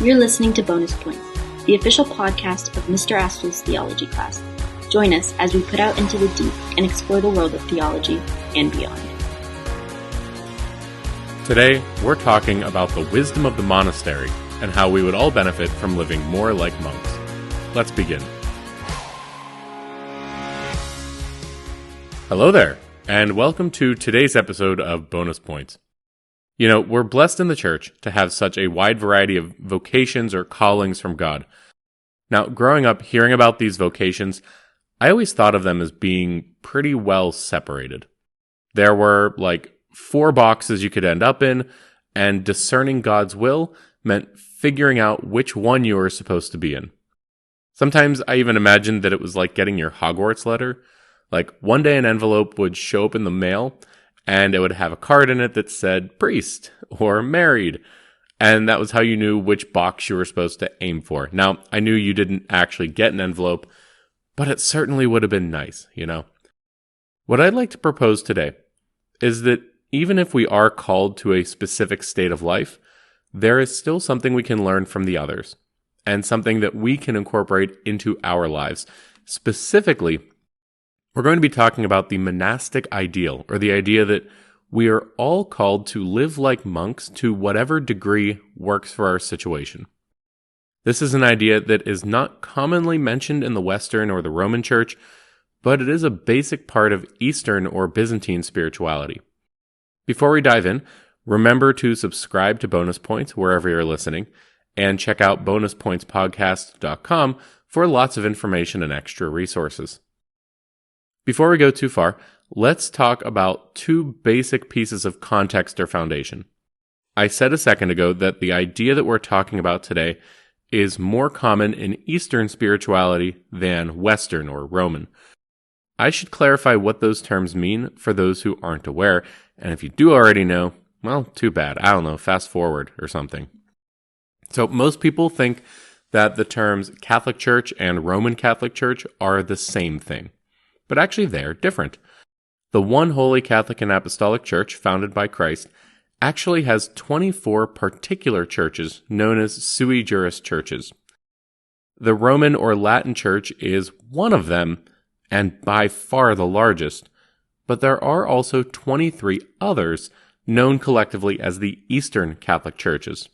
You're listening to Bonus Points, the official podcast of Mr. Astley's theology class. Join us as we put out into the deep and explore the world of theology and beyond. Today, we're talking about the wisdom of the monastery and how we would all benefit from living more like monks. Let's begin. Hello there, and welcome to today's episode of Bonus Points. You know, we're blessed in the church to have such a wide variety of vocations or callings from God. Now, growing up hearing about these vocations, I always thought of them as being pretty well separated. There were like 4 boxes you could end up in, and discerning God's will meant figuring out which one you were supposed to be in. Sometimes I even imagined that it was like getting your Hogwarts letter. Like one day an envelope would show up in the mail, and it would have a card in it that said priest or married. And that was how you knew which box you were supposed to aim for. Now, I knew you didn't actually get an envelope, but it certainly would have been nice, you know. What I'd like to propose today is that even if we are called to a specific state of life, there is still something we can learn from the others, and something that we can incorporate into our lives. Specifically, we're going to be talking about the monastic ideal, or the idea that we are all called to live like monks to whatever degree works for our situation. This is an idea that is not commonly mentioned in the Western or the Roman Church, but it is a basic part of Eastern or Byzantine spirituality. Before we dive in, remember to subscribe to Bonus Points wherever you're listening, and check out bonuspointspodcast.com for lots of information and extra resources. Before we go too far, let's talk about 2 basic pieces of context or foundation. I said a second ago that the idea that we're talking about today is more common in Eastern spirituality than Western or Roman. I should clarify what those terms mean for those who aren't aware, and if you do already know, well, too bad. I don't know, fast forward or something. So most people think that the terms Catholic Church and Roman Catholic Church are the same thing. But actually they're different. The one Holy Catholic and Apostolic Church, founded by Christ, actually has 24 particular churches known as sui juris churches. The Roman or Latin Church is one of them, and by far the largest, but there are also 23 others known collectively as the Eastern Catholic Churches.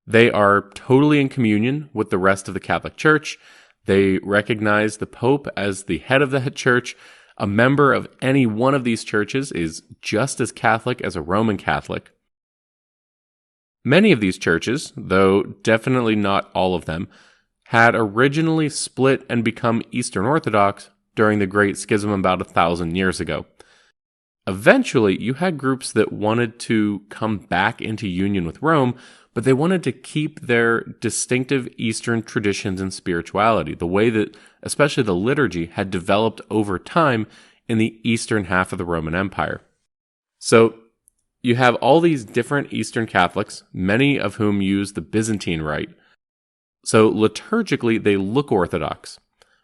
They are totally in communion with the rest of the Catholic Church. They recognize the Pope as the head of the church. A member of any one of these churches is just as Catholic as a Roman Catholic. Many of these churches, though definitely not all of them, had originally split and become Eastern Orthodox during the Great Schism about 1,000 years ago. Eventually, you had groups that wanted to come back into union with Rome, but they wanted to keep their distinctive Eastern traditions and spirituality, the way that especially the liturgy had developed over time in the eastern half of the Roman Empire. So you have all these different Eastern Catholics, many of whom use the Byzantine rite. So liturgically, they look Orthodox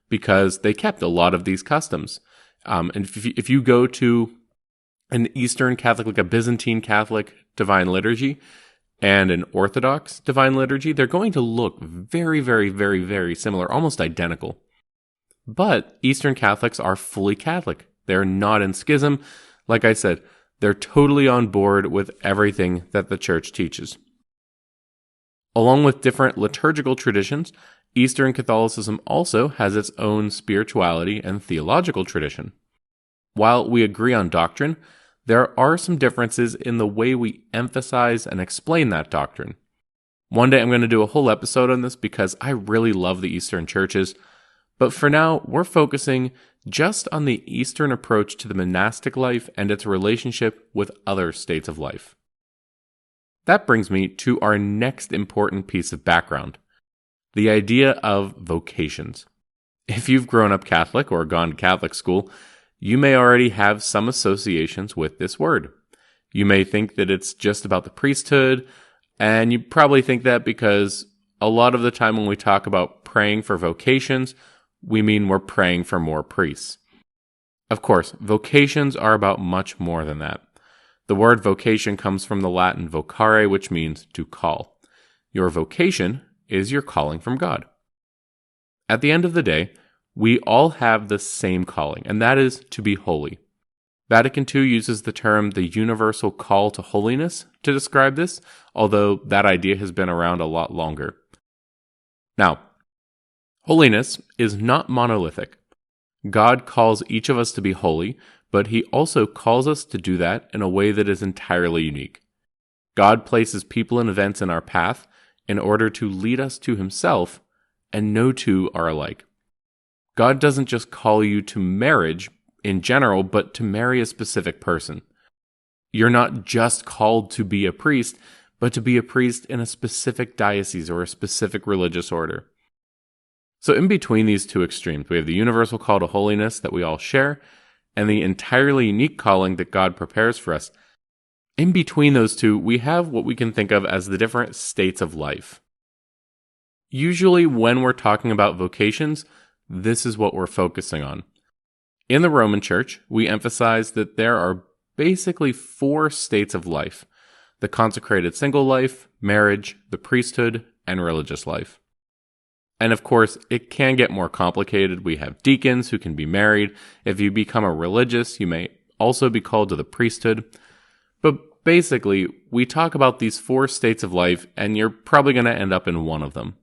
because they kept a lot of these customs. And if you go to an Eastern Catholic, like a Byzantine Catholic divine liturgy, and an Orthodox divine liturgy, they're going to look very, very, very, very similar, almost identical. But Eastern Catholics are fully Catholic. They're not in schism. Like I said, they're totally on board with everything that the church teaches. Along with different liturgical traditions, Eastern Catholicism also has its own spirituality and theological tradition. While we agree on doctrine, there are some differences in the way we emphasize and explain that doctrine. One day I'm going to do a whole episode on this because I really love the Eastern churches, but for now we're focusing just on the Eastern approach to the monastic life and its relationship with other states of life. That brings me to our next important piece of background, the idea of vocations. If you've grown up Catholic or gone to Catholic school, you may already have some associations with this word. You may think that it's just about the priesthood, and you probably think that because a lot of the time when we talk about praying for vocations, we mean we're praying for more priests. Of course, vocations are about much more than that. The word vocation comes from the Latin vocare, which means to call. Your vocation is your calling from God. At the end of the day, we all have the same calling, and that is to be holy. Vatican II uses the term the universal call to holiness to describe this, although that idea has been around a lot longer. Now, holiness is not monolithic. God calls each of us to be holy, but he also calls us to do that in a way that is entirely unique. God places people and events in our path in order to lead us to himself, and no two are alike. God doesn't just call you to marriage in general, but to marry a specific person. You're not just called to be a priest, but to be a priest in a specific diocese or a specific religious order. So in between these two extremes, we have the universal call to holiness that we all share, and the entirely unique calling that God prepares for us. In between those two, we have what we can think of as the different states of life. Usually when we're talking about vocations, this is what we're focusing on. In the Roman Church, we emphasize that there are basically 4 states of life: the consecrated single life, marriage, the priesthood, and religious life. And of course, it can get more complicated. We have deacons who can be married. If you become a religious, you may also be called to the priesthood. But basically, we talk about these 4 states of life, and you're probably going to end up in one of them.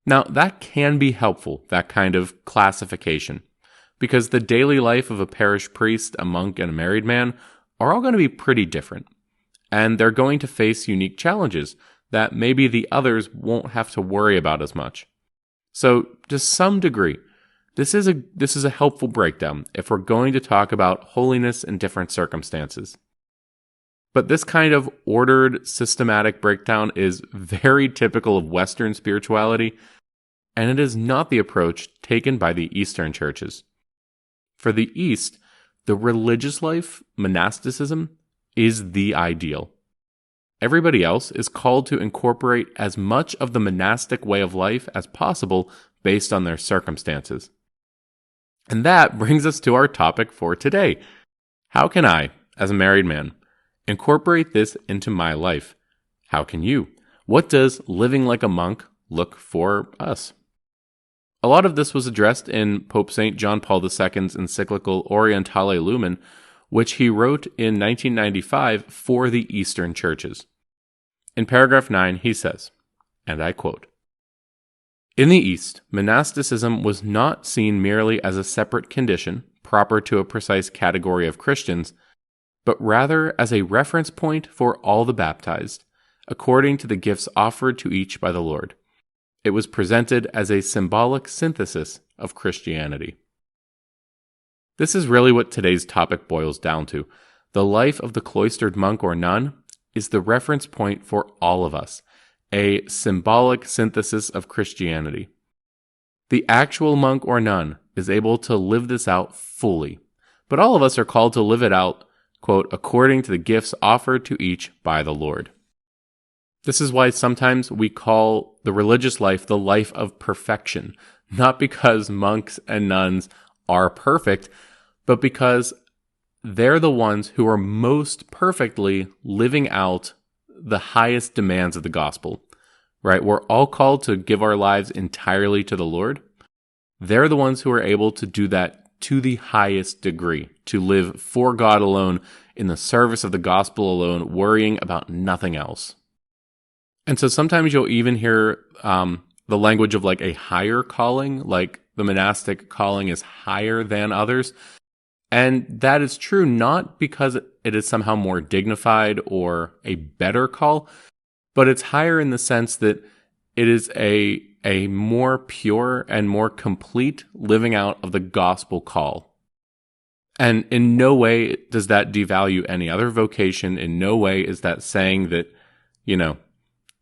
Now, that can be helpful, that kind of classification, because the daily life of a parish priest, a monk, and a married man are all going to be pretty different. And they're going to face unique challenges that maybe the others won't have to worry about as much. So, to some degree, this is a helpful breakdown if we're going to talk about holiness in different circumstances. But this kind of ordered, systematic breakdown is very typical of Western spirituality, and it is not the approach taken by the Eastern churches. For the East, the religious life, monasticism, is the ideal. Everybody else is called to incorporate as much of the monastic way of life as possible based on their circumstances. And that brings us to our topic for today. How can I, as a married man, incorporate this into my life? How can you? What does living like a monk look for us? A lot of this was addressed in Pope St. John Paul II's encyclical Orientale Lumen, which he wrote in 1995 for the Eastern churches. In paragraph 9, he says, and I quote, "In the East, monasticism was not seen merely as a separate condition proper to a precise category of Christians, but rather as a reference point for all the baptized, according to the gifts offered to each by the Lord. It was presented as a symbolic synthesis of Christianity." This is really what today's topic boils down to. The life of the cloistered monk or nun is the reference point for all of us, a symbolic synthesis of Christianity. The actual monk or nun is able to live this out fully, but all of us are called to live it out, quote, according to the gifts offered to each by the Lord. This is why sometimes we call the religious life the life of perfection, not because monks and nuns are perfect, but because they're the ones who are most perfectly living out the highest demands of the gospel, right? We're all called to give our lives entirely to the Lord. They're the ones who are able to do that to the highest degree, to live for God alone, in the service of the gospel alone, worrying about nothing else. And so sometimes you'll even hear the language of like a higher calling, like the monastic calling is higher than others. And that is true not because it is somehow more dignified or a better call, but it's higher in the sense that it is a more pure and more complete living out of the gospel call. And in no way does that devalue any other vocation. In no way is that saying that,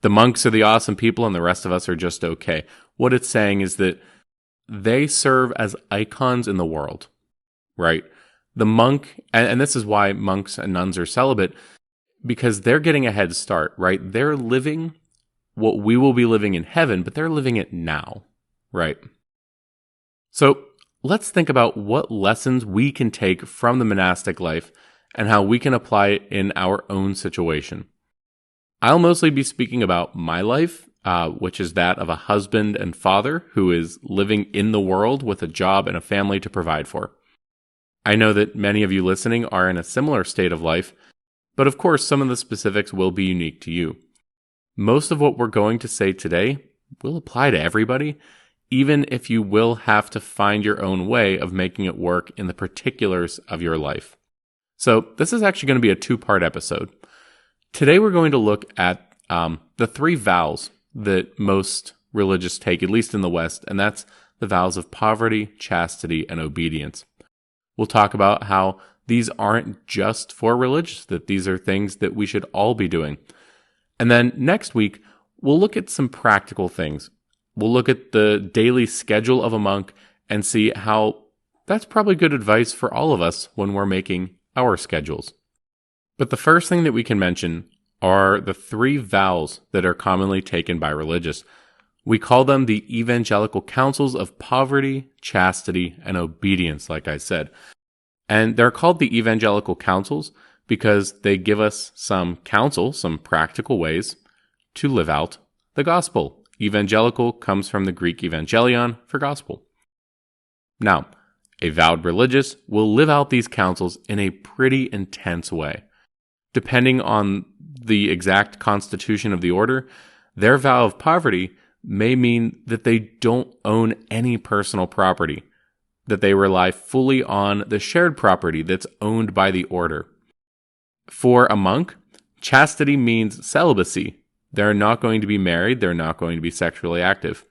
the monks are the awesome people and the rest of us are just okay. What it's saying is that they serve as icons in the world, right? The monk, and this is why monks and nuns are celibate, because they're getting a head start, right? They're living what we will be living in heaven, but they're living it now, right? So let's think about what lessons we can take from the monastic life and how we can apply it in our own situation. I'll mostly be speaking about my life, which is that of a husband and father who is living in the world with a job and a family to provide for. I know that many of you listening are in a similar state of life, but of course some of the specifics will be unique to you. Most of what we're going to say today will apply to everybody, even if you will have to find your own way of making it work in the particulars of your life. So this is actually going to be a two-part episode. Today we're going to look at the three vows that most religious take, at least in the West, and that's the vows of poverty, chastity, and obedience. We'll talk about how these aren't just for religious, that these are things that we should all be doing. And then next week, we'll look at some practical things. We'll look at the daily schedule of a monk and see how that's probably good advice for all of us when we're making our schedules. But the first thing that we can mention are the three vows that are commonly taken by religious. We call them the evangelical counsels of poverty, chastity, and obedience, like I said. And they're called the evangelical counsels because they give us some counsel, some practical ways to live out the gospel. Evangelical comes from the Greek evangelion for gospel. Now, a vowed religious will live out these counsels in a pretty intense way. Depending on the exact constitution of the order, their vow of poverty may mean that they don't own any personal property, that they rely fully on the shared property that's owned by the order. For a monk, chastity means celibacy. They're not going to be married, they're not going to be sexually active.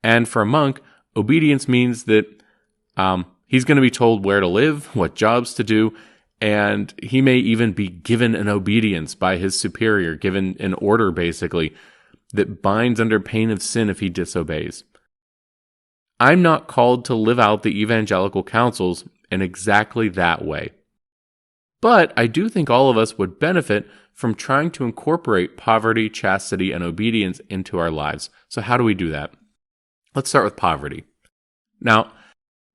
And for a monk, obedience means that he's going to be told where to live, what jobs to do, and he may even be given an obedience by his superior, given an order basically, that binds under pain of sin if he disobeys. I'm not called to live out the evangelical counsels in exactly that way. But I do think all of us would benefit from trying to incorporate poverty, chastity, and obedience into our lives. So how do we do that? Let's start with poverty. Now,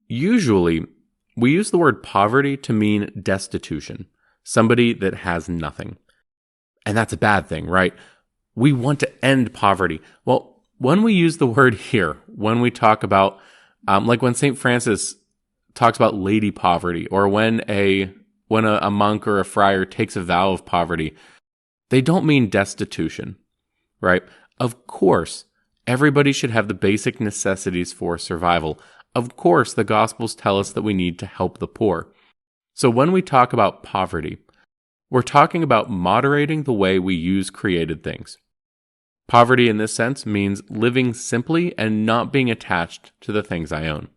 usually, we use the word poverty to mean destitution, somebody that has nothing. And that's a bad thing, right? We want to end poverty. Well, when we use the word here, when we talk about, like when St. Francis talks about lady poverty, or when a monk or a friar takes a vow of poverty, they don't mean destitution, right? Of course, everybody should have the basic necessities for survival. Of course, the Gospels tell us that we need to help the poor. So when we talk about poverty, we're talking about moderating the way we use created things. Poverty in this sense means living simply and not being attached to the things I own.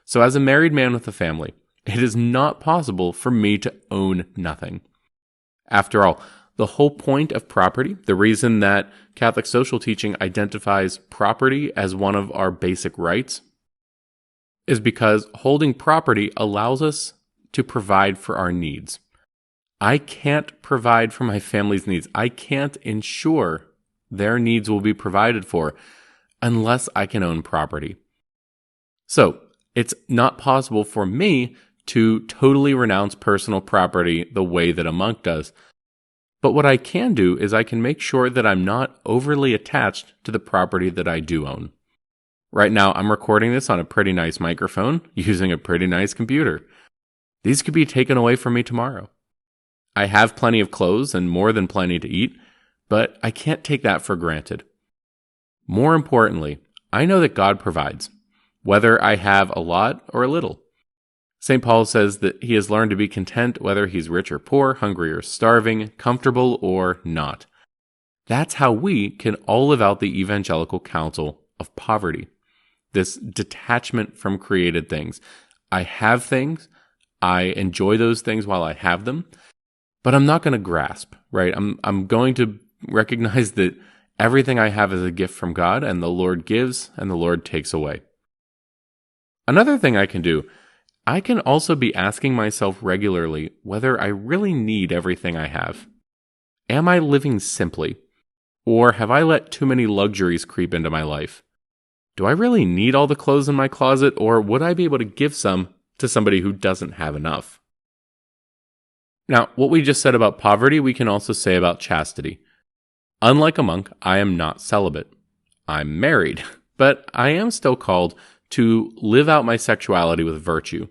So as a married man with a family, it is not possible for me to own nothing. After all, the whole point of property, the reason that Catholic social teaching identifies property as one of our basic rights, is because holding property allows us to provide for our needs. I can't provide for my family's needs. I can't ensure their needs will be provided for unless I can own property. So, it's not possible for me to totally renounce personal property the way that a monk does. But what I can do is I can make sure that I'm not overly attached to the property that I do own. Right now, I'm recording this on a pretty nice microphone using a pretty nice computer. These could be taken away from me tomorrow. I have plenty of clothes and more than plenty to eat, but I can't take that for granted. More importantly, I know that God provides, whether I have a lot or a little. St. Paul says that he has learned to be content whether he's rich or poor, hungry or starving, comfortable or not. That's how we can all live out the evangelical counsel of poverty. This detachment from created things. I have things, I enjoy those things while I have them, but I'm not going to grasp, right? I'm going to recognize that everything I have is a gift from God, and the Lord gives and the Lord takes away. Another thing I can do, I can also be asking myself regularly whether I really need everything I have. Am I living simply? Or have I let too many luxuries creep into my life? Do I really need all the clothes in my closet, or would I be able to give some to somebody who doesn't have enough? Now, what we just said about poverty, we can also say about chastity. Unlike a monk, I am not celibate. I'm married, but I am still called to live out my sexuality with virtue.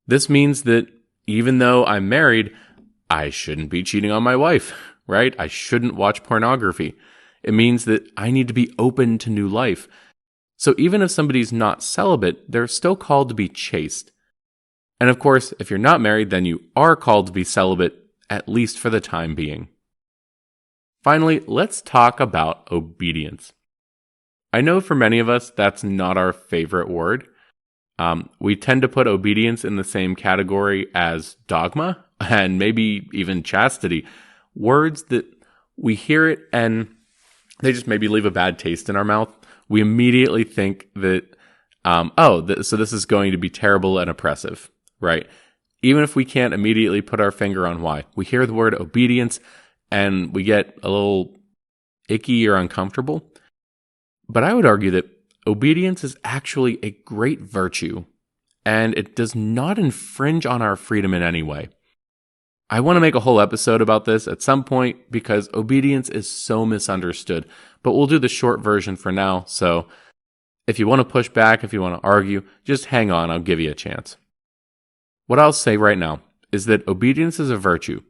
This means that even though I'm married, I shouldn't be cheating on my wife, right? I shouldn't watch pornography. It means that I need to be open to new life. So even if somebody's not celibate, they're still called to be chaste. And of course, if you're not married, then you are called to be celibate, at least for the time being. Finally, let's talk about obedience. I know for many of us, that's not our favorite word. We tend to put obedience in the same category as dogma and maybe even chastity. Words that we hear it and they just maybe leave a bad taste in our mouth. We immediately think that, so this is going to be terrible and oppressive, right? Even if we can't immediately put our finger on why. We hear the word obedience and we get a little icky or uncomfortable. But I would argue that obedience is actually a great virtue, and it does not infringe on our freedom in any way. I want to make a whole episode about this at some point because obedience is so misunderstood, but we'll do the short version for now. So if you want to push back, if you want to argue, just hang on, I'll give you a chance. What I'll say right now is that obedience is a virtue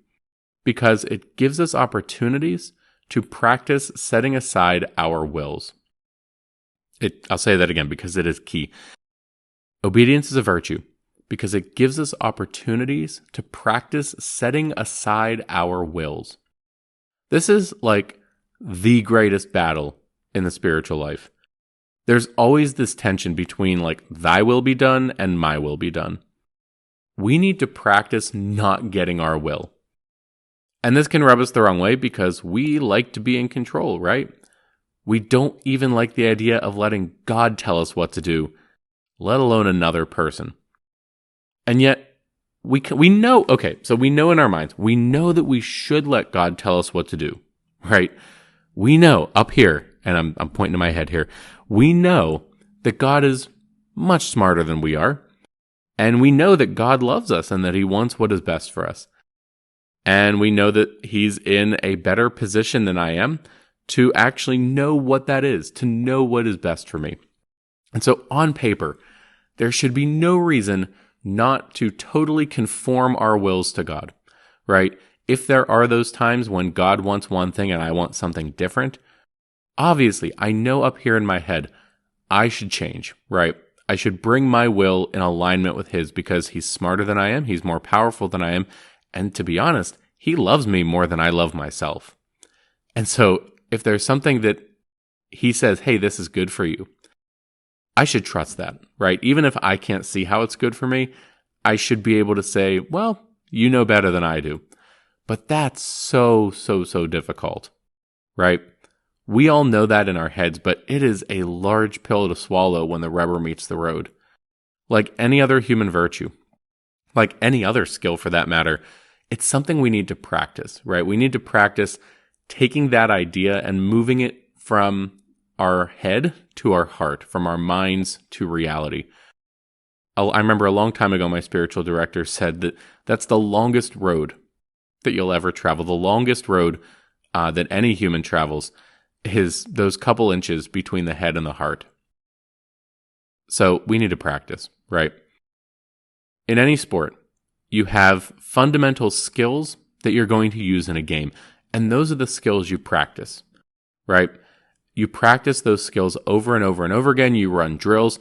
because it gives us opportunities to practice setting aside our wills. I'll say that again because it is key. Obedience is a virtue because it gives us opportunities to practice setting aside our wills. This is like the greatest battle in the spiritual life. There's always this tension between like thy will be done and my will be done. We need to practice not getting our will. And this can rub us the wrong way because we like to be in control, right? We don't even like the idea of letting God tell us what to do, let alone another person. And yet, we know, so we know in our minds, we know that we should let God tell us what to do, right? We know up here, and I'm pointing to my head here, we know that God is much smarter than we are, and we know that God loves us and that He wants what is best for us. And we know that He's in a better position than I am to actually know what that is, to know what is best for me. And so on paper, there should be no reason not to totally conform our wills to God, right? If there are those times when God wants one thing and I want something different, obviously, I know up here in my head, I should change, right? I should bring my will in alignment with His because He's smarter than I am, He's more powerful than I am, and to be honest, He loves me more than I love myself. And so, if there's something that He says, hey, this is good for you, I should trust that, right? Even if I can't see how it's good for me, I should be able to say, well, you know better than I do. But that's so difficult, right? We all know that in our heads, but it is a large pill to swallow when the rubber meets the road. Like any other human virtue, like any other skill for that matter, it's something we need to practice, right? We need to practice taking that idea and moving it from our head to our heart, from our minds to reality. I remember a long time ago, my spiritual director said that that's the longest road that you'll ever travel. The longest road that any human travels is those couple inches between the head and the heart. So we need to practice, right? In any sport, you have fundamental skills that you're going to use in a game. And those are the skills you practice, right? You practice those skills over and over and over again. You run drills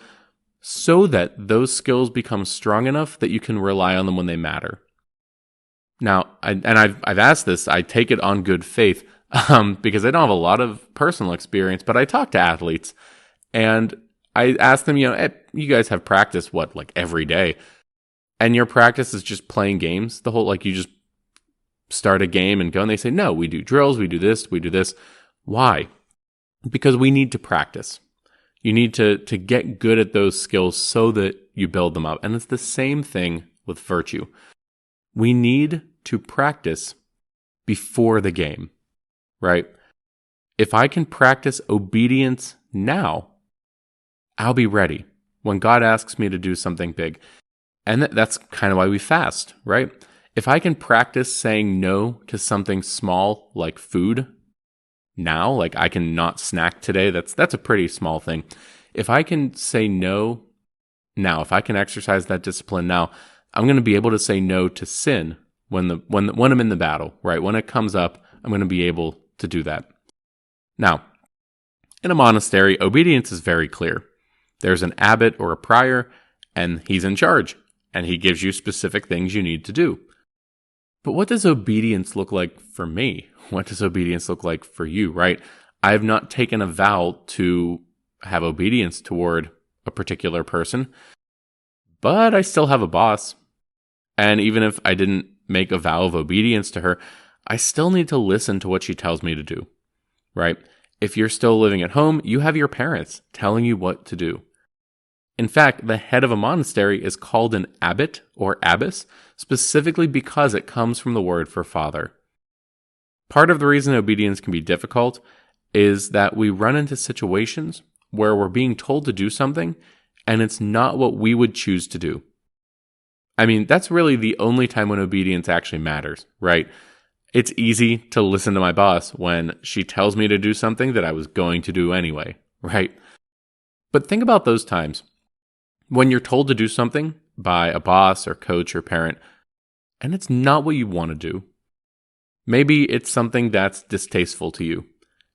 so that those skills become strong enough that you can rely on them when they matter. Now, I've asked this, I take it on good faith, because I don't have a lot of personal experience, but I talk to athletes and I ask them, hey, you guys have practice, like every day? And your practice is just playing games, you just start a game and go, and they say, no, we do drills, we do this. Why? Because we need to practice. You need to get good at those skills so that you build them up. And it's the same thing with virtue. We need to practice before the game, right? If I can practice obedience now, I'll be ready when God asks me to do something big. And that's kind of why we fast, right? If I can practice saying no to something small like food, now, like I can not snack today, that's a pretty small thing. If I can say no now, if I can exercise that discipline now, I'm going to be able to say no to sin when I'm in the battle, right? When it comes up, I'm going to be able to do that. Now, in a monastery, obedience is very clear. There's an abbot or a prior, and he's in charge, and he gives you specific things you need to do. But what does obedience look like for me? What does obedience look like for you, right? I have not taken a vow to have obedience toward a particular person, but I still have a boss. And even if I didn't make a vow of obedience to her, I still need to listen to what she tells me to do, right? If you're still living at home, you have your parents telling you what to do. In fact, the head of a monastery is called an abbot or abbess, specifically because it comes from the word for father. Part of the reason obedience can be difficult is that we run into situations where we're being told to do something and it's not what we would choose to do. I mean, that's really the only time when obedience actually matters, right? It's easy to listen to my boss when she tells me to do something that I was going to do anyway, right? But think about those times when you're told to do something by a boss or coach or parent, and it's not what you want to do. Maybe it's something that's distasteful to you.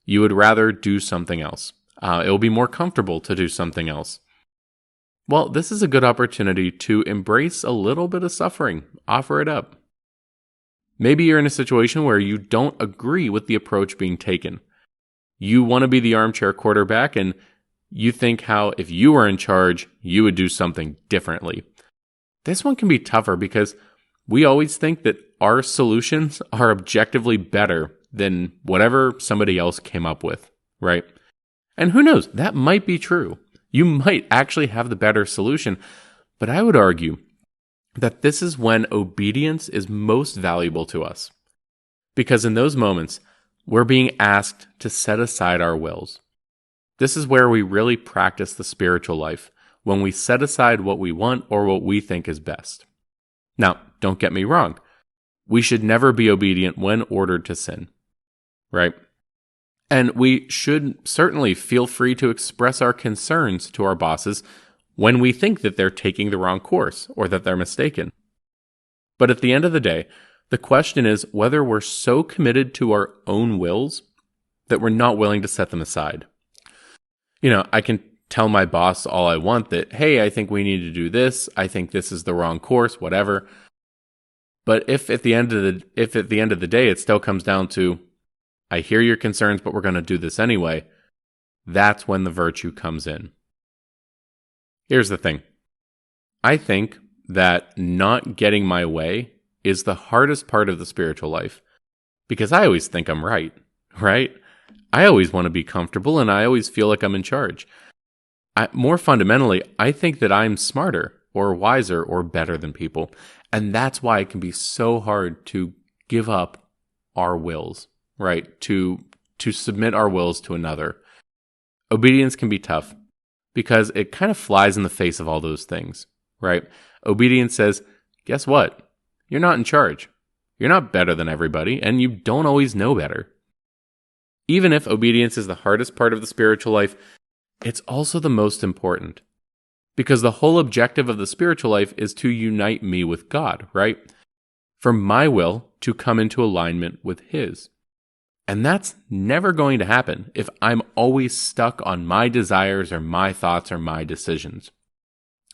You would rather do something else. It'll be more comfortable to do something else. Well, this is a good opportunity to embrace a little bit of suffering. Offer it up. Maybe you're in a situation where you don't agree with the approach being taken. You want to be the armchair quarterback, and you think how if you were in charge, you would do something differently. This one can be tougher because we always think that our solutions are objectively better than whatever somebody else came up with, right? And who knows, that might be true. You might actually have the better solution, but I would argue that this is when obedience is most valuable to us. Because in those moments, we're being asked to set aside our wills. This is where we really practice the spiritual life, when we set aside what we want or what we think is best. Now, don't get me wrong. We should never be obedient when ordered to sin, right? And we should certainly feel free to express our concerns to our bosses when we think that they're taking the wrong course or that they're mistaken. But at the end of the day, the question is whether we're so committed to our own wills that we're not willing to set them aside. You know, I can tell my boss all I want that, hey, I think we need to do this. I think this is the wrong course, whatever. But if at the end of the day it still comes down to, I hear your concerns, but we're going to do this anyway, that's when the virtue comes in. Here's the thing. I think that not getting my way is the hardest part of the spiritual life because I always think I'm right? I always want to be comfortable and I always feel like I'm in charge. More fundamentally, I think that I'm smarter or wiser or better than people. And that's why it can be so hard to give up our wills, right? To submit our wills to another. Obedience can be tough because it kind of flies in the face of all those things, right? Obedience says, guess what? You're not in charge. You're not better than everybody, and you don't always know better. Even if obedience is the hardest part of the spiritual life, it's also the most important. Because the whole objective of the spiritual life is to unite me with God, right? For my will to come into alignment with His. And that's never going to happen if I'm always stuck on my desires or my thoughts or my decisions.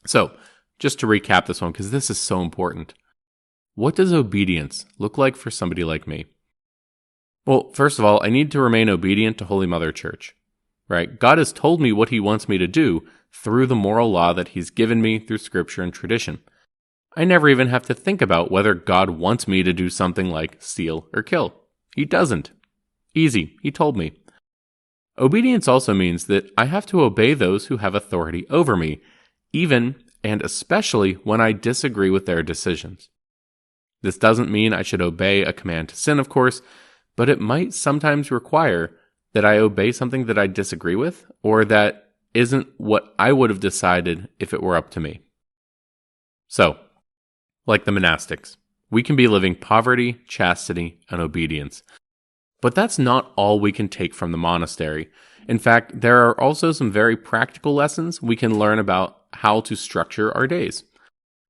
So, just to recap this one, because this is so important. What does obedience look like for somebody like me? Well, first of all, I need to remain obedient to Holy Mother Church, right? God has told me what He wants me to do through the moral law that He's given me through Scripture and tradition. I never even have to think about whether God wants me to do something like steal or kill. He doesn't. Easy, He told me. Obedience also means that I have to obey those who have authority over me, even and especially when I disagree with their decisions. This doesn't mean I should obey a command to sin, of course, but it might sometimes require that I obey something that I disagree with or that isn't what I would have decided if it were up to me. So, like the monastics, we can be living poverty, chastity, and obedience. But that's not all we can take from the monastery. In fact, there are also some very practical lessons we can learn about how to structure our days.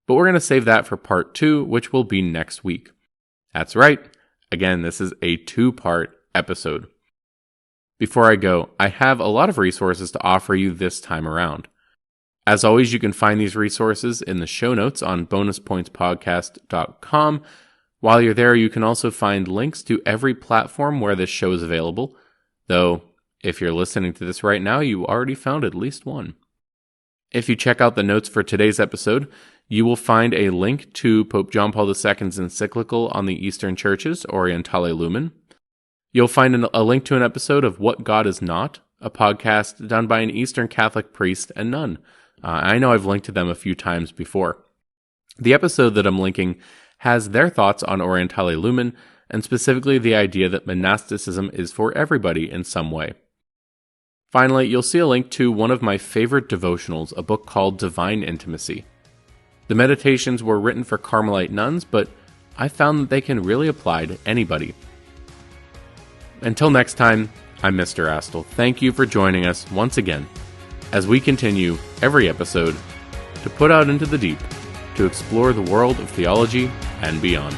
But we're going to save that for part 2, which will be next week. That's right. Again, this is a 2-part episode. Before I go, I have a lot of resources to offer you this time around. As always, you can find these resources in the show notes on bonuspointspodcast.com. While you're there, you can also find links to every platform where this show is available, though if you're listening to this right now, you already found at least one. If you check out the notes for today's episode, you will find a link to Pope John Paul II's encyclical on the Eastern Churches, Orientale Lumen. You'll find a link to an episode of What God Is Not, a podcast done by an Eastern Catholic priest and nun. I know I've linked to them a few times before. The episode that I'm linking has their thoughts on Orientale Lumen, and specifically the idea that monasticism is for everybody in some way. Finally, you'll see a link to one of my favorite devotionals, a book called Divine Intimacy. The meditations were written for Carmelite nuns, but I found that they can really apply to anybody. Until next time, I'm Mr. Astle. Thank you for joining us once again as we continue every episode to put out into the deep to explore the world of theology and beyond.